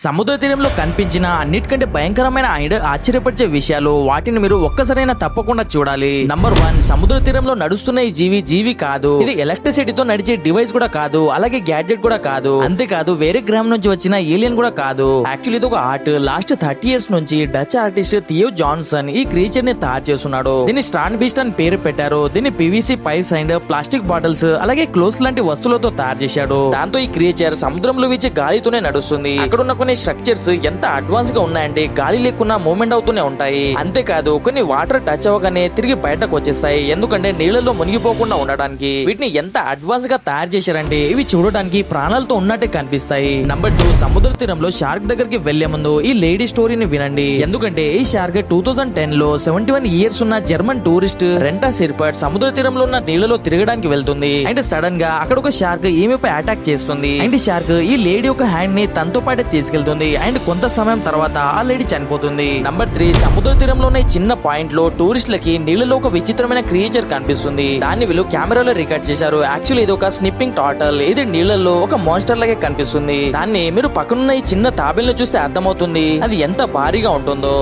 సముద్ర తీరంలో కనిపించిన అన్నిటికంటే భయంకరమైన ఆశ్చర్యపరిచే విషయాలు, వాటిని మీరు ఒక్కసారైనా తప్పకుండా చూడాలి. నంబర్ 1, సముద్ర తీరంలో నడుస్తున్న ఈ జీవి కాదు. ఇది ఎలక్ట్రిసిటీతో నడిచే డివైస్ కూడా కాదు, అలాగే గ్యాడ్జెట్ కూడా కాదు. అంతేకాదు వేరే గ్రహం నుంచి వచ్చిన ఏలియన్ కూడా కాదు. యాక్చువల్లీ ఇది ఒక ఆర్ట్. లాస్ట్ 30 ఇయర్స్ నుంచి డచ్ ఆర్టిస్ట్ థియో జాన్సన్ ఈ క్రియేచర్ ని తయారు చేస్తున్నాడు. దీన్ని స్ట్రాండ్ బీస్ట్ అని పేరు పెట్టారు. దీన్ని PVC pipes and plastic bottles అలాగే క్లోత్స్ లాంటి వస్తువులతో తయారు చేశాడు. దాంతో ఈ క్రియేచర్ సముద్రంలో వీచే గాలితోనే నడుస్తుంది. అక్కడ ఉన్న కొన్ని స్ట్రక్చర్స్ ఎంత అడ్వాన్స్ గా ఉన్నాయంటే గాలి లేకున్నా మూవ్మెంట్ అవుతూనే ఉంటాయి. అంతేకాదు కొన్ని వాటర్ టచ్ అవ్వగానే తిరిగి బయటకు వచ్చేస్తాయి, ఎందుకంటే నీళ్లలో మునిగిపోకుండా ఉండడానికి. వీటిని ఎంత అడ్వాన్స్ గా తయారు చేశారంటే ఇవి చూడడానికి ప్రాణాలతో ఉన్నట్టే కనిపిస్తాయి. నంబర్ 2, సముద్ర తీరంలో షార్క్ దగ్గరికి వెళ్లే ముందు ఈ లేడీ స్టోరీని వినండి. ఎందుకంటే ఈ షార్క్ 2010 లో 71 ఇయర్స్ ఉన్న జర్మన్ టూరిస్ట్ రెంటా సిర్పట్ సముద్ర తీరంలో ఉన్న నీళ్లలో తిరగడానికి వెళ్తుంది. అండ్ సడన్ గా అక్కడ ఒక షార్క్ ఈమెపై అటాక్ చేస్తుంది. అండ్ షార్క్ ఈ లేడీ ఒక హ్యాండ్ ని తనతో పాటే తీసుకెళ్తుంది. అండ్ కొంత సమయం తర్వాత ఆ లేడీ చనిపోతుంది. నంబర్ 3, సముద్ర తీరంలోనే చిన్న పాయింట్ లో టూరిస్టులకి నీళ్లలో ఒక విచిత్రమైన క్రియేచర్ కనిపిస్తుంది. దాన్ని వీళ్ళు కెమెరాలో రికార్డ్ చేశారు. యాక్చువల్లీ ఇది ఒక స్నిప్పింగ్ టర్టిల్. ఇది నీళ్లలో ఒక మాన్స్టర్ లాగే కనిపిస్తుంది. దాన్ని మీరు పక్కనున్న ఈ చిన్న తాబేలును చూస్తే అర్థమవుతుంది అది ఎంత భారీగా ఉంటుందో.